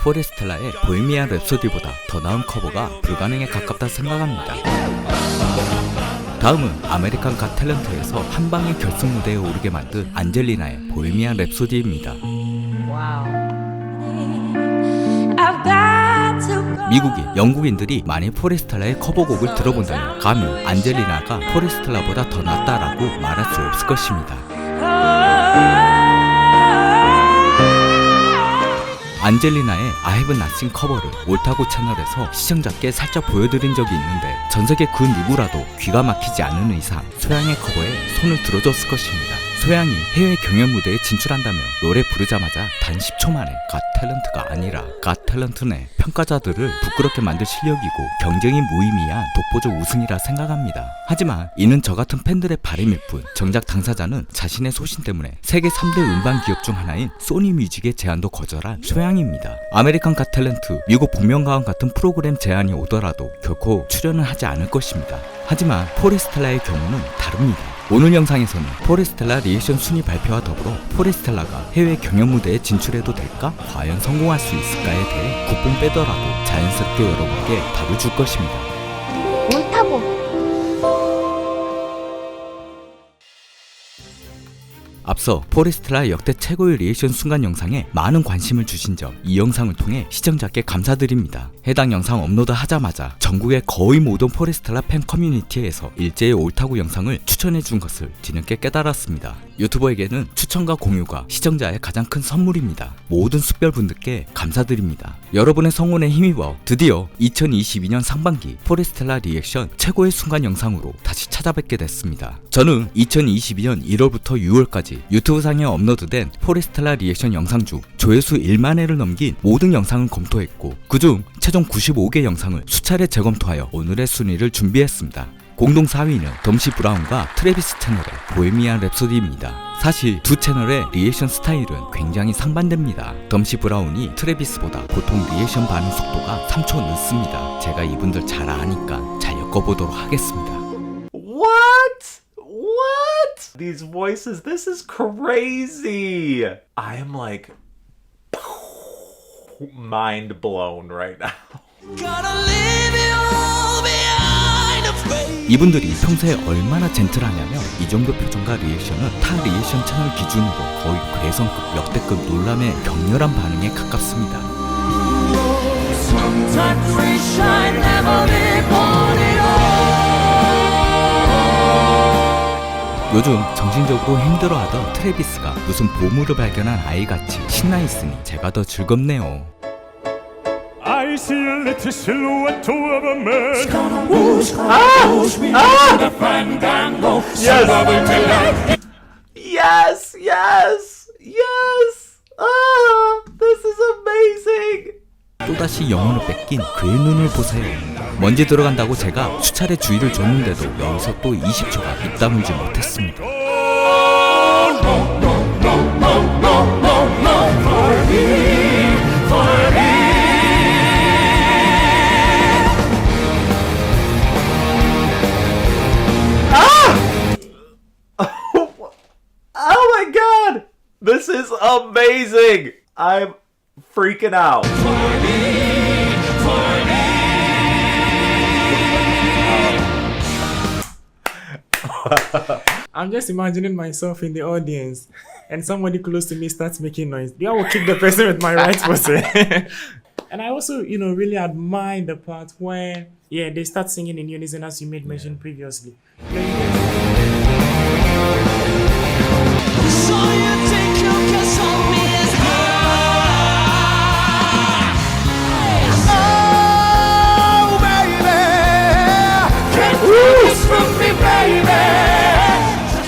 포레스텔라의 보헤미안 랩소디보다 더 나은 커버가 불가능에 가깝다 생각합니다. 다음은 아메리칸 갓 탤런트에서 한방에 결승 무대에 오르게 만든 안젤리나의 보헤미안 랩소디입니다. 미국인, 영국인들이 많이 포레스텔라의 커버곡을 들어본다면 감히 안젤리나가 포레스텔라보다 더 낫다라고 말할 수 없을 것입니다. 안젤리나의 I Have Nothing 커버를 옳다고 채널에서 시청자께 살짝 보여드린 적이 있는데 전세계 그 누구라도 귀가 막히지 않는 이상 소양의 커버에 손을 들어줬을 것입니다. 소양이 해외 경연 무대에 진출한다며 노래 부르자마자 단 10초 만에 갓 탤런트가 아니라 갓 탤런트네 평가자들을 부끄럽게 만들 실력이고 경쟁이 무의미한 독보적 우승이라 생각합니다. 하지만 이는 저 같은 팬들의 바람일 뿐 정작 당사자는 자신의 소신 때문에 세계 3대 음반 기업 중 하나인 소니 뮤직의 제안도 거절한 소양입니다. 아메리칸 갓 탤런트, 미국 복면가왕 같은 프로그램 제안이 오더라도 결코 출연은 하지 않을 것입니다. 하지만 포레스텔라의 경우는 다릅니다. 오늘 영상에서는 포레스텔라 리액션 순위 발표와 더불어 포레스텔라가 해외 경연 무대에 진출해도 될까? 과연 성공할 수 있을까에 대해 국뽕 빼더라도 자연스럽게 여러분께 답을 줄 것입니다. 옳다고. 앞서 포레스텔라 역대 최고의 리액션 순간 영상에 많은 관심을 주신 점 이 영상을 통해 시청자께 감사드립니다. 해당 영상 업로드 하자마자 전국의 거의 모든 포레스텔라 팬 커뮤니티에서 일제히 옳다고 영상을 추천해준 것을 뒤늦게 깨달았습니다. 유튜버에게는 추천과 공유가 시청자의 가장 큰 선물입니다. 모든 숙별분들께 감사드립니다. 여러분의 성원에 힘입어 드디어 2022년 상반기 포레스텔라 리액션 최고의 순간 영상으로 다시 찾아뵙게 됐습니다. 저는 2022년 1월부터 6월까지 유튜브상에 업로드된 포레스텔라 리액션 영상 중 조회수 1만 회를 넘긴 모든 영상을 검토했고 그중 최종 95개 영상을 수차례 재검토하여 오늘의 순위를 준비했습니다. 공동 4위는 덤시 브라운과 트래비스 채널의 보헤미안 랩소디입니다. 사실 두 채널의 리액션 스타일은 굉장히 상반됩니다. 덤시 브라운이 트래비스보다 보통 리액션 반응 속도가 3초 늦습니다. 제가 이분들 잘 아니까 잘 엮어보도록 하겠습니다. What? These voices, this is crazy. I am like mind blown right now. 이분들이 평소에 얼마나 젠틀하냐면 이 정도 표정과 리액션은 타 리액션 채널 기준으로 거의 괴성급 역대급 놀람의 격렬한 반응에 가깝습니다. 요즘 정신적으로 힘들어하던 트래비스가 무슨 보물을 발견한 아이같이 신나 있으니 제가 더 즐겁네요. I see a little silhouette of a man. Yes. This is amazing. 또다시 영혼을 뺏긴 그의 눈을 보세요. 먼지 들어간다고 제가 수차례 주의를 줬는데도 여기서 또 20초가 입 다물지 못했습니다. Oh my god! This is amazing! I'm freaking out. I'm just imagining myself in the audience and somebody close to me starts making noise. I will kick the person with my right foot. And I also, really admire the part where, they start singing in unison as you made mention previously.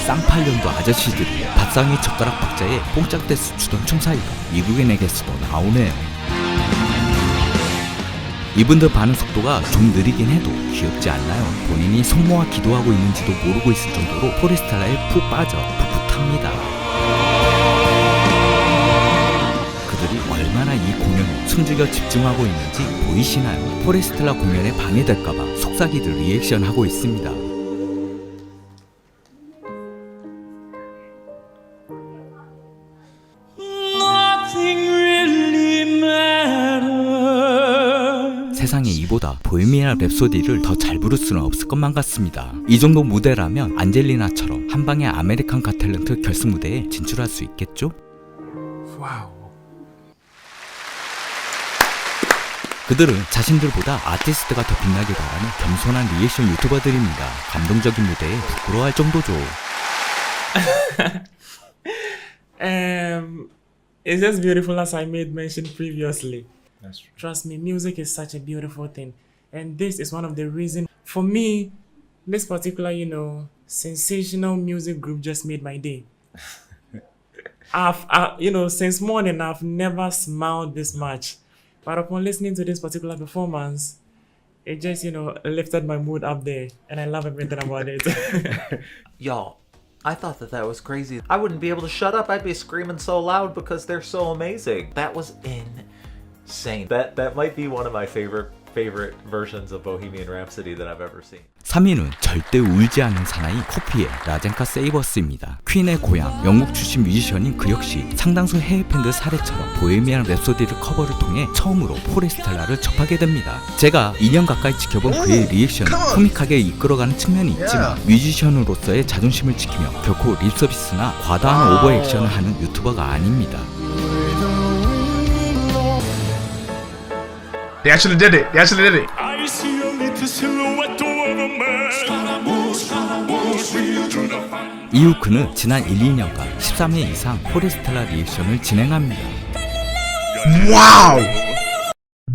쌍팔년도 아저씨들이 밥상의 젓가락 박자에 뽕짝대수 추던 춤사위가 미국인에게서도 나오네요. 이분들 반응 속도가 좀 느리긴 해도 귀엽지 않나요? 본인이 성모와 기도하고 있는지도 모르고 있을 정도로 포레스텔라에 푹 빠져 풋풋합니다. 그들이 얼마나 이 공연에 숨죽여 집중하고 있는지 보이시나요? 포레스텔라 공연에 방해될까봐 속삭이들 리액션하고 있습니다. Nothing really matters. 세상에 이보다 보헤미안 랩소디를 더 잘 부를 수는 없을 것만 같습니다. 이 정도 무대라면 안젤리나처럼 한방의 아메리칸 갓 탤런트 결승 무대에 진출할 수 있겠죠? Wow. 그들은 자신들보다 아티스트가 더 빛나길 바라는 겸손한 리액션 유튜버들입니다. 감동적인 무대에 부끄러워할 정도죠. It's just beautiful as I made mention previously. That's true. Trust me, music is such a beautiful thing. And this is one of the reasons, for me, this particular, sensational music group just made my day. Since morning, I've never smiled this much. But upon listening to this particular performance, it just, lifted my mood up there. And I love everything about it. Y'all, I thought that was crazy. I wouldn't be able to shut up. I'd be screaming so loud because they're so amazing. That was insane. That might be one of my favorite versions of Bohemian Rhapsody that I've ever seen. 3위는 절대 울지 않는 사나이 코피의 라젠카 세이버스입니다. 퀸의 고향, 영국 출신 뮤지션인 그 역시 상당수 해외 팬들 사례처럼 보헤미안 랩소디를 커버를 통해 처음으로 포레스텔라를 접하게 됩니다. 제가 2년 가까이 지켜본 그의 리액션을 코믹하게 이끌어가는 측면이 있지만 뮤지션으로서의 자존심을 지키며 결코 립서비스나 과다한 오버액션을 하는 유튜버가 아닙니다. They actually did it. They actually did it. I see a little silhouette of a man. 이후 그는 지난 1, 2년간 13회 이상 포레스텔라 리액션을 진행합니다. Wow.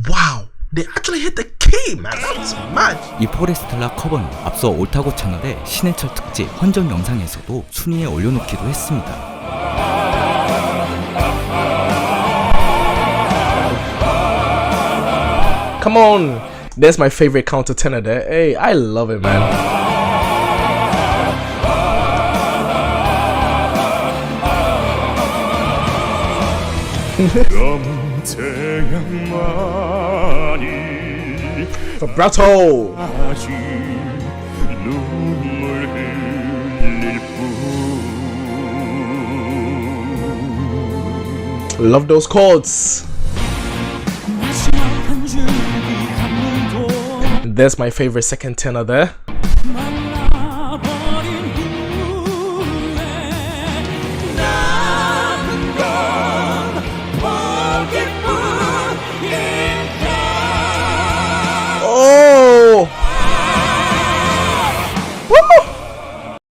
Wow. They actually hit the key, man. That's mad. 이 포레스텔라 커버는 앞서 옳다고 채널의 신해철 특집 헌정 영상에서도 순위에 올려놓기도 했습니다. Come on. That's my favorite countertenor there. Hey, I love it, man. Vibrato. 아직 눈물 흘릴 뿐. Love those chords. That's my favorite second tenor there. Oh! Woo!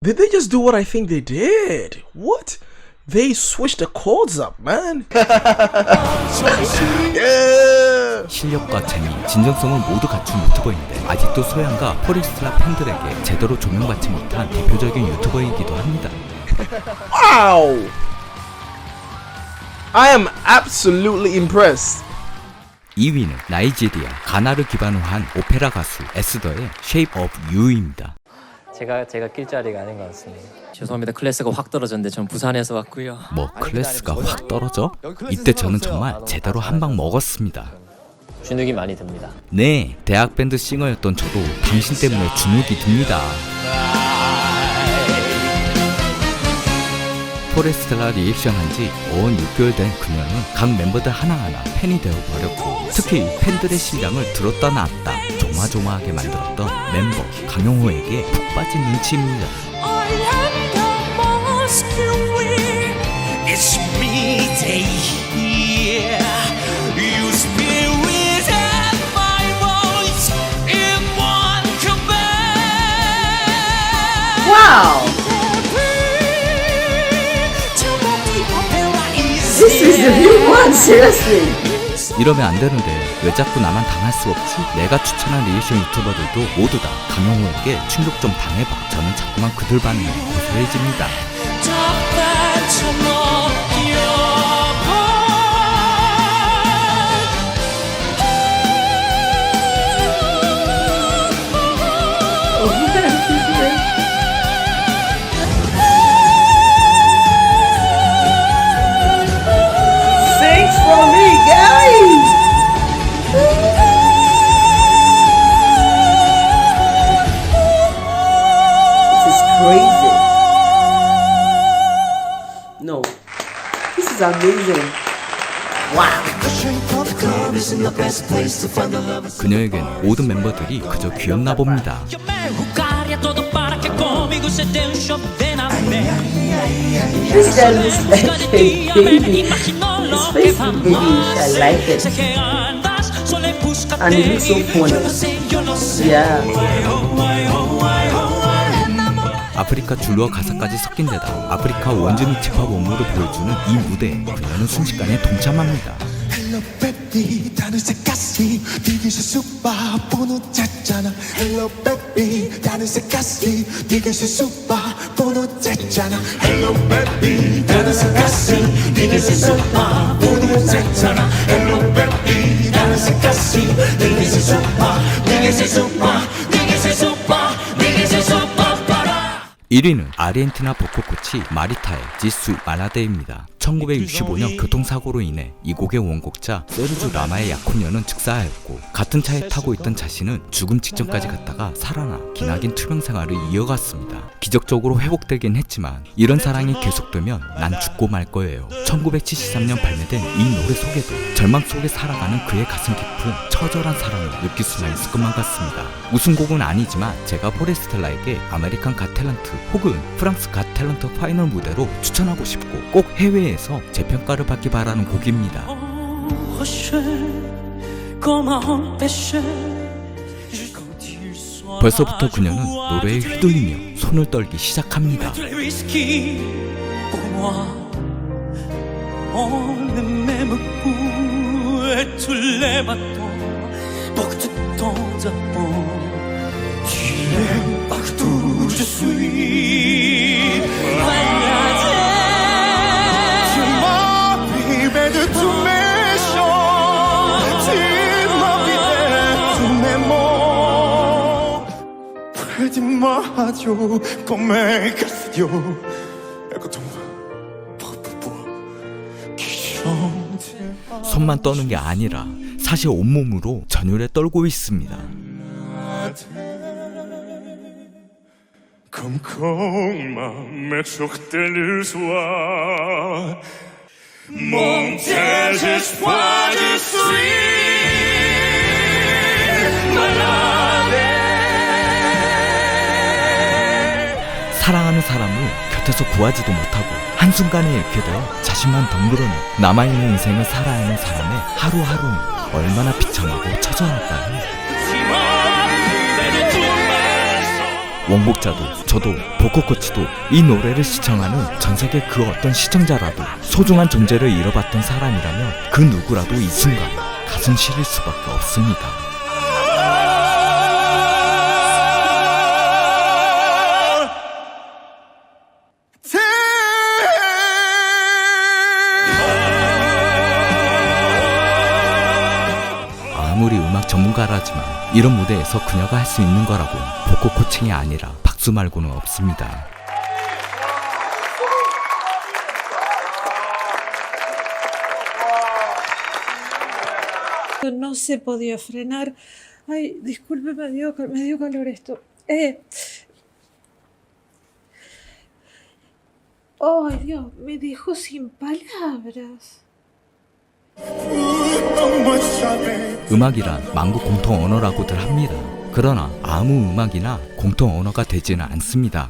Did they just do what I think they did? What? They switched the chords up, man. Yeah. 실력과 재미, 진정성을 모두 갖춘 유튜버인데 아직도 소양과 포레스텔라 팬들에게 제대로 조명받지 못한 대표적인 유튜버이기도 합니다. Wow! I am absolutely impressed. 2위는 나이지리아, 가나를 기반으로 한 오페라 가수 에스더의 Shape of You입니다. 제가 낄 자리가 아닌 것 같습니다. 죄송합니다. 클래스가 확 떨어졌는데 전 부산에서 왔고요. 뭐 클래스가 확 떨어져? 이때 저는 정말 제대로 한 방 먹었습니다. 주눅이 많이 듭니다. 네, 대학 밴드 싱어였던 저도 당신 때문에 주눅이 듭니다. 포레스텔라 리액션 한지 5원 6개월 된 그녀는 각 멤버들 하나하나 팬이 되어버렸고 특히 팬들의 심장을 들었다 놨다 조마조마하게 만들었던 멤버 강용호에게 푹 빠진 눈치입니다. Wow! This is the new one, seriously. 이러면 안 되는데 왜 자꾸 나만 당할 수 없지? 내가 추천한 리액션 유튜버들도 모두 다 강용호에게 충격 좀 당해봐. 저는 자꾸만 그들 반응에 고소해집니다. No, this is amazing. Wow. 그녀에겐 모든 멤버들이 그저 귀엽나 봅니다. This guy looks like a baby. His face is babyish. I like it. And he looks so funny. Yeah. 아프리카 줄루어 가사까지 섞인 데다 아프리카 원주민 힙합 원물을 보여주는 이 무대에 그녀는 순식간에 동참합니다. Hello baby 나는 색깔이 네게 수수바 번호 짰잖아 Hello baby 나는 색깔이 네게 수수바 번호 짰잖아 Hello baby 나는 색깔이 네게 수수바 번호 짰잖아 Hello baby 나는 색깔이 네게 수수바 네게 수수바 네게 수수바 네게 수수바 1위는 아르헨티나 보코코치 마리타의 지수 말라데입니다. 1965년 교통사고로 인해 이 곡의 원곡자 세르주 라마의 약혼녀는 즉사하였고 같은 차에 타고 있던 자신은 죽음 직전까지 갔다가 살아나 기나긴 투병 생활을 이어갔습니다. 기적적으로 회복되긴 했지만 이런 사랑이 계속되면 난 죽고 말 거예요. 1973년 발매된 이 노래 속에도 절망 속에 살아가는 그의 가슴 깊은 처절한 사랑을 느낄 수만 있을 것만 같습니다. 우승곡은 아니지만 제가 포레스텔라에게 아메리칸 갓 탤런트 혹은 프랑스 갓 탤런트 파이널 무대로 추천하고 싶고 꼭 해외에서 재평가를 받기 바라는 곡입니다. 벌써부터 그녀는 노래에 휘둘리며 손을 떨기 시작합니다. 손만 떠는 게 아니라 사실 온몸으로 전율에 떨고 있습니다. Comme quand ma mère sortait le soir, mon désespoir je suis malade. 사랑하는 사람을 곁에서 구하지도 못하고 한순간에 잃게 되어 자신만 덩그러니 남아있는 인생을 살아야 하는 사람의 하루하루는 얼마나 비참하고 처절할까요? 원곡자도 저도 보코코치도 이 노래를 시청하는 전세계 그 어떤 시청자라도 소중한 존재를 잃어봤던 사람이라면 그 누구라도 이 순간 가슴 시릴 수밖에 없습니다. 아무리 음악 전문가라지만 이런 무대에서 그녀가 할 수 있는 거라고 보코 코칭이 아니라 박수 말고는 없습니다. No se podía frenar. Ay, disculpe, me dio calor esto. Ay, Dios, me dejó sin palabras. 음악이란 만국 공통 언어라고들 합니다. 그러나 아무 음악이나 공통 언어가 되지는 않습니다.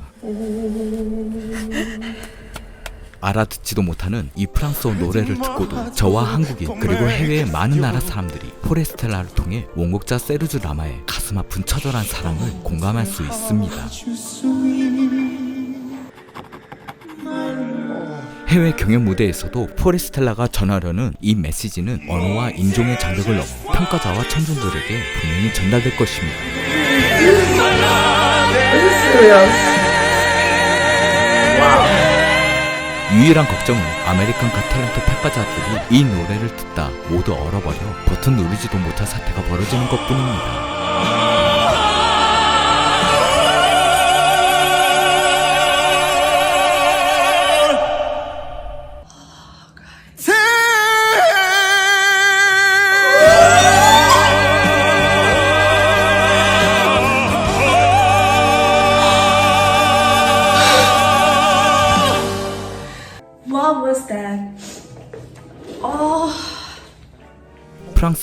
알아듣지도 못하는 이 프랑스어 노래를 듣고도 저와 한국인 그리고 해외의 많은 나라 사람들이 포레스텔라를 통해 원곡자 세르주 라마의 가슴 아픈 처절한 사랑을 공감할 수 있습니다. 해외 경연 무대에서도 포레스텔라가 전하려는 이 메시지는 언어와 인종의 장벽을 넘어 평가자와 청중들에게 분명히 전달될 것입니다. 유일한 걱정은 아메리칸 갓 탤런트 평가자들이 이 노래를 듣다 모두 얼어버려 버튼 누르지도 못할 사태가 벌어지는 것뿐입니다.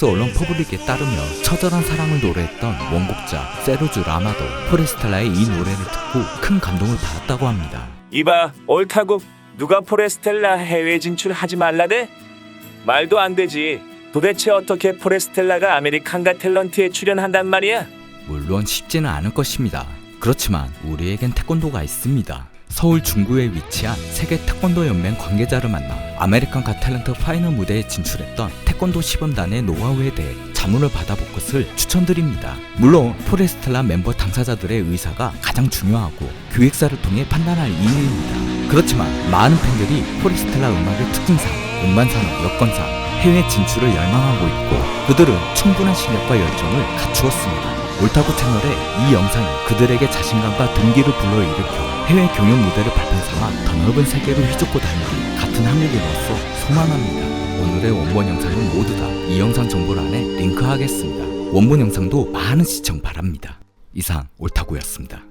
프랑스 언론 퍼블릭에 따르며 처절한 사랑을 노래했던 원곡자 세르주 라마도 포레스텔라의 이 노래를 듣고 큰 감동을 받았다고 합니다. 이봐, 옳다고. 누가 포레스텔라 해외 진출하지 말라대? 말도 안 되지. 도대체 어떻게 포레스텔라가 아메리칸 갓 탤런트에 출연한단 말이야? 물론 쉽지는 않을 것입니다. 그렇지만 우리에겐 태권도가 있습니다. 서울 중구에 위치한 세계 태권도 연맹 관계자를 만나 아메리칸 갓 탤런트 파이널 무대에 진출했던 태권도 시범단의 노하우에 대해 자문을 받아볼 것을 추천드립니다. 물론 포레스텔라 멤버 당사자들의 의사가 가장 중요하고 기획사를 통해 판단할 일입니다. 그렇지만 많은 팬들이 포레스텔라 음악의 특징상, 음반산업 여건상 해외 진출을 열망하고 있고 그들은 충분한 실력과 열정을 갖추었습니다. 옳다고 채널에 이 영상이 그들에게 자신감과 동기를 불러일으켜 해외 경연 무대를 발판 삼아 더 넓은 세계로 휘젓고 다니기 같은 한국인으로서 소망합니다. 오늘의 원본 영상은 모두 다 이 영상 정보란에 링크하겠습니다. 원본 영상도 많은 시청 바랍니다. 이상 옳다고였습니다.